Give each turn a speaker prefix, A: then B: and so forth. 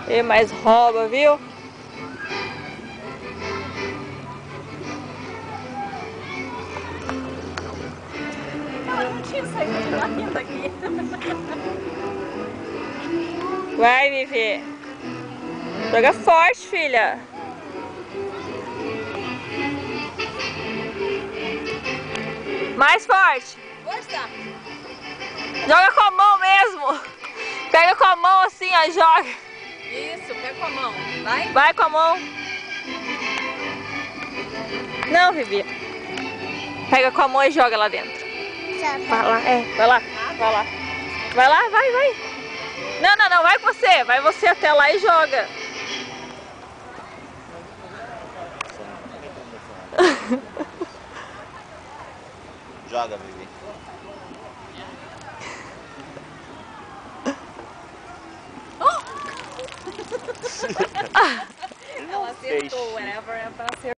A: E mais rouba, viu?
B: Eu não tinha saído da renda aqui.
A: Vai, Vivi. Joga forte, filha. Mais forte.
B: Força!
A: Joga com a mão mesmo. Pega com a mão assim, ó, joga.
B: Isso, pega com a mão. Vai?
A: Vai com a mão. Não, Vivi. Pega com a mão e joga lá dentro. Vai lá, vai lá, vai lá. Vai lá, vai, vai. Não, não, não, vai você. Vai você até lá e joga.
C: Joga, Vivi.
B: Ela acertou, whatever, ela acertou.